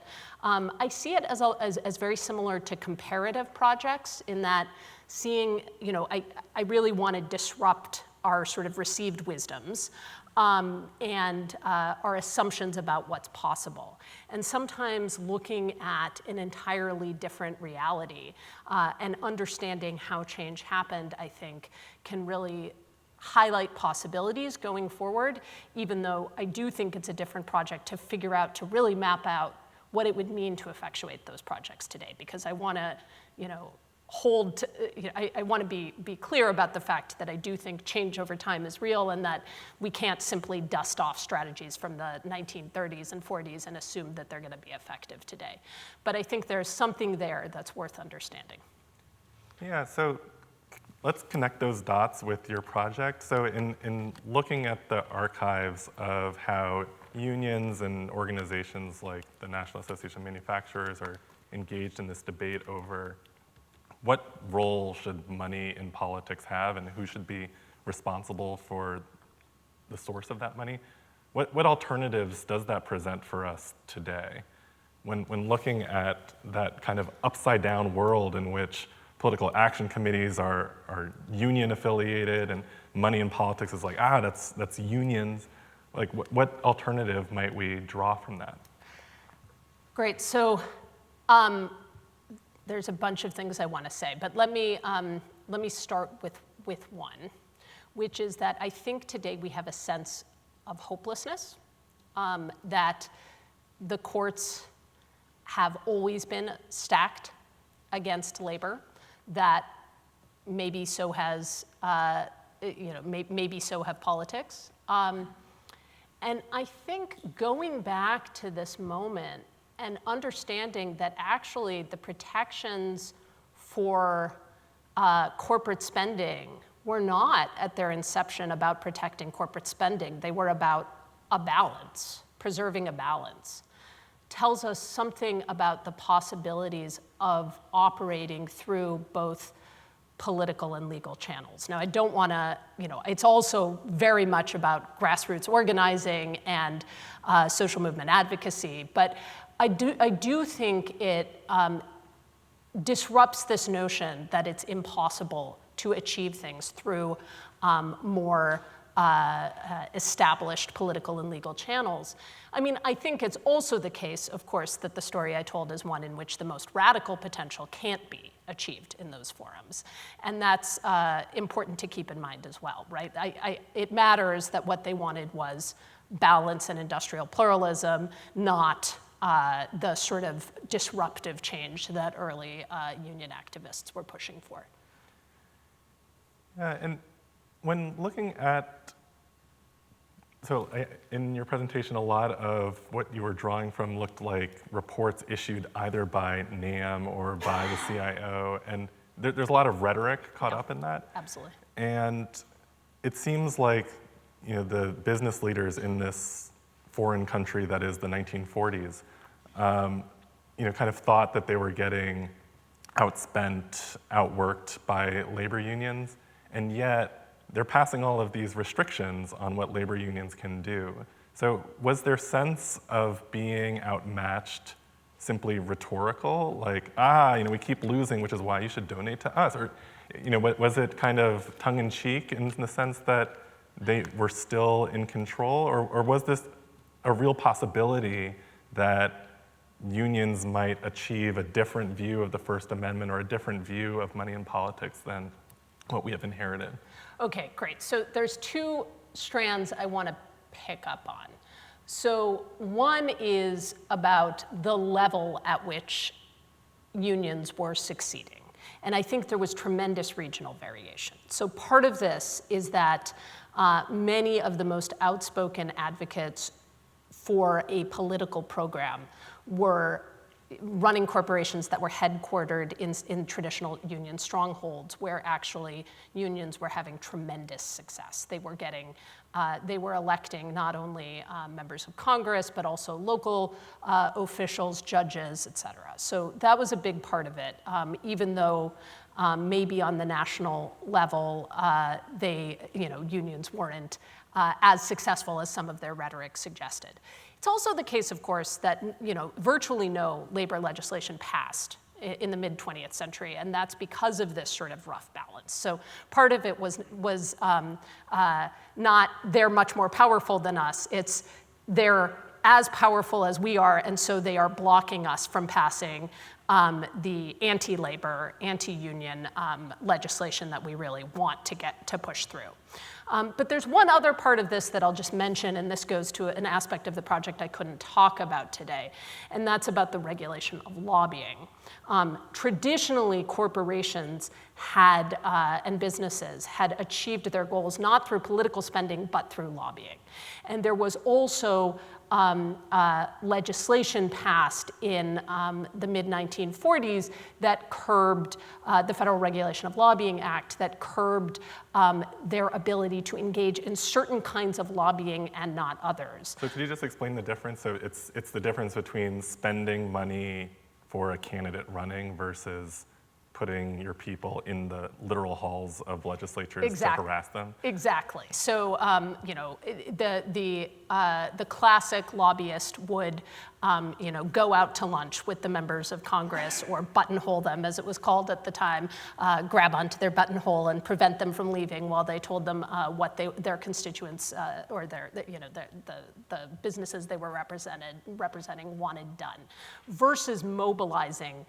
I see it as very similar to comparative projects in that seeing, I really want to disrupt our sort of received wisdoms and our assumptions about what's possible. And sometimes looking at an entirely different reality and understanding how change happened, I think, can really highlight possibilities going forward, even though I do think it's a different project to figure out, to really map out what it would mean to effectuate those projects today. Because I want to, I want to be clear about the fact that I do think change over time is real and that we can't simply dust off strategies from the 1930s and 40s and assume that they're going to be effective today. But I think there's something there that's worth understanding. Yeah, so let's connect those dots with your project. So in looking at the archives of how unions and organizations like the National Association of Manufacturers are engaged in this debate over what role should money in politics have and who should be responsible for the source of that money, what alternatives does that present for us today? When looking at that kind of upside down world in which political action committees are union affiliated and money in politics is like, that's unions. Like what alternative might we draw from that? Great, so there's a bunch of things I want to say, but let me start with one, which is that I think today we have a sense of hopelessness, that the courts have always been stacked against labor, that maybe so has, maybe so have politics. And I think going back to this moment and understanding that actually the protections for corporate spending were not at their inception about protecting corporate spending. They were about a balance, preserving a balance, tells us something about the possibilities of operating through both political and legal channels. Now, I don't want to, it's also very much about grassroots organizing and social movement advocacy, but I do think it disrupts this notion that it's impossible to achieve things through more established political and legal channels. I think it's also the case, of course, that the story I told is one in which the most radical potential can't be achieved in those forums. And that's important to keep in mind as well, right? It matters that what they wanted was balance and industrial pluralism, not the sort of disruptive change that early union activists were pushing for. Yeah, and when looking at, in your presentation, a lot of what you were drawing from looked like reports issued either by NAM or by the CIO, and there's a lot of rhetoric caught up in that. Absolutely. And it seems like the business leaders in this foreign country that is the 1940s, kind of thought that they were getting outspent, outworked by labor unions, and yet they're passing all of these restrictions on what labor unions can do. So was their sense of being outmatched simply rhetorical? Like, we keep losing, which is why you should donate to us? Or, was it kind of tongue-in-cheek in the sense that they were still in control? Or was this a real possibility that unions might achieve a different view of the First Amendment or a different view of money in politics than what we have inherited? Okay, great. So there's two strands I want to pick up on. So one is about the level at which unions were succeeding. And I think there was tremendous regional variation. So part of this is that many of the most outspoken advocates for a political program were running corporations that were headquartered in traditional union strongholds, where actually unions were having tremendous success. They were electing not only members of Congress, but also local officials, judges, et cetera. So that was a big part of it, even though maybe on the national level, unions weren't as successful as some of their rhetoric suggested. It's also the case, of course, that virtually no labor legislation passed in the mid-20th century, and that's because of this sort of rough balance. So part of it was not they're much more powerful than us, it's they're as powerful as we are, and so they are blocking us from passing the anti-labor, anti-union legislation that we really want to push through. But there's one other part of this that I'll just mention, and this goes to an aspect of the project I couldn't talk about today, and that's about the regulation of lobbying. Traditionally, corporations had, and businesses had achieved their goals not through political spending, but through lobbying. And there was also legislation passed in the mid-1940s that curbed the Federal Regulation of Lobbying Act, that curbed their ability to engage in certain kinds of lobbying and not others. So could you just explain the difference? So it's the difference between spending money for a candidate running versus putting your people in the literal halls of legislatures to harass them? Exactly. So, the classic lobbyist would, go out to lunch with the members of Congress, or buttonhole them, as it was called at the time, grab onto their buttonhole and prevent them from leaving while they told them what their constituents or the businesses they were representing wanted done, versus mobilizing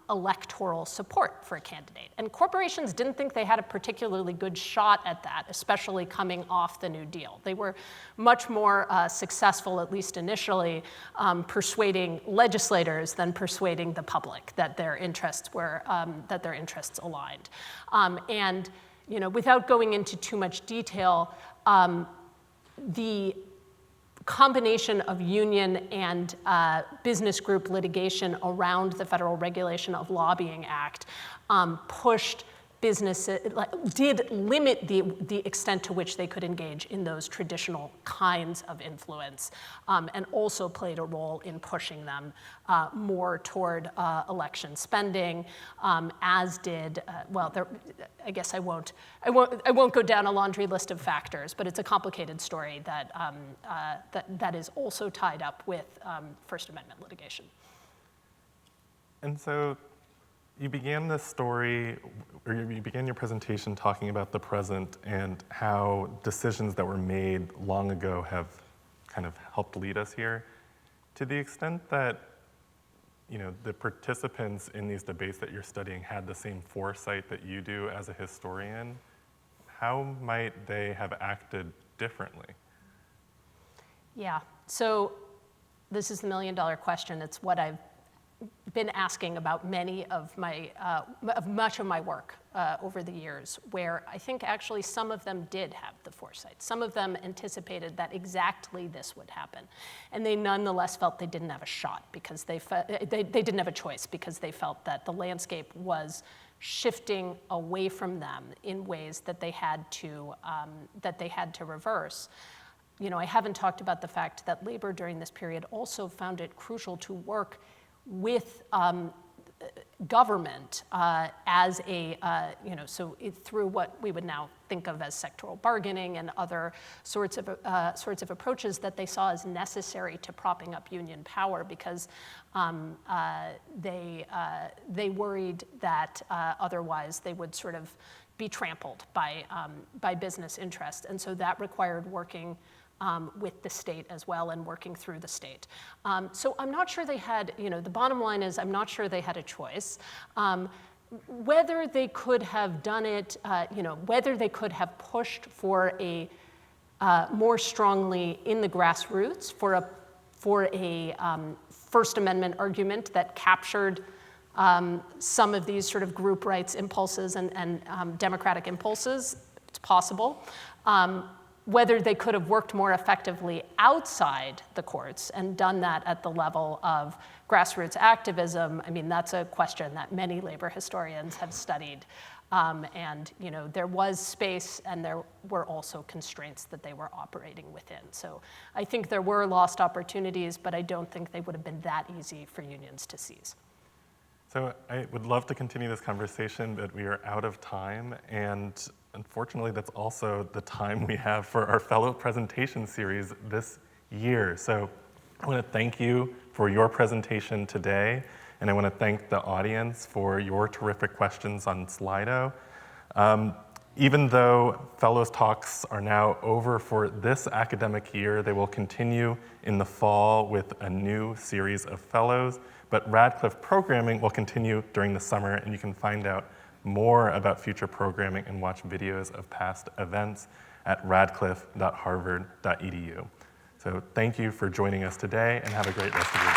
electoral support for a candidate. And corporations didn't think they had a particularly good shot at that, especially coming off the New Deal. They were much more successful, at least initially, persuading legislators than persuading the public that their interests aligned. And without going into too much detail, the combination of union and business group litigation around the Federal Regulation of Lobbying Act pushed businesses, did limit the extent to which they could engage in those traditional kinds of influence, and also played a role in pushing them more toward election spending, as did, I guess I won't go down a laundry list of factors, but it's a complicated story that is also tied up with First Amendment litigation. And so you began this story, or you began your presentation talking about the present and how decisions that were made long ago have kind of helped lead us here. To the extent that the participants in these debates that you're studying had the same foresight that you do as a historian, how might they have acted differently? Yeah, so this is the million-dollar question. It's what I've been asking about much of my work over the years, where I think actually some of them did have the foresight. Some of them anticipated that exactly this would happen. And they nonetheless felt they didn't have a shot because they didn't have a choice, because they felt that the landscape was shifting away from them in ways that they had to reverse. I haven't talked about the fact that labor during this period also found it crucial to work with government as through what we would now think of as sectoral bargaining and other sorts of approaches that they saw as necessary to propping up union power, because they worried that otherwise they would sort of be trampled by business interests, and so that required working with the state as well, and working through the state. So I'm not sure they had, the bottom line is I'm not sure they had a choice. Whether they could have done it, whether they could have pushed for a more strongly in the grassroots for a First Amendment argument that captured some of these sort of group rights impulses and democratic impulses, it's possible. Whether they could have worked more effectively outside the courts and done that at the level of grassroots activism, I mean, that's a question that many labor historians have studied. And there was space, and there were also constraints that they were operating within. So I think there were lost opportunities, but I don't think they would have been that easy for unions to seize. So I would love to continue this conversation, but we are out of time. And unfortunately, that's also the time we have for our fellow presentation series this year. So I want to thank you for your presentation today. And I want to thank the audience for your terrific questions on Slido. Even though Fellows Talks are now over for this academic year, they will continue in the fall with a new series of fellows. But Radcliffe programming will continue during the summer, and you can find out more about future programming and watch videos of past events at radcliffe.harvard.edu. So thank you for joining us today, and have a great rest of your day.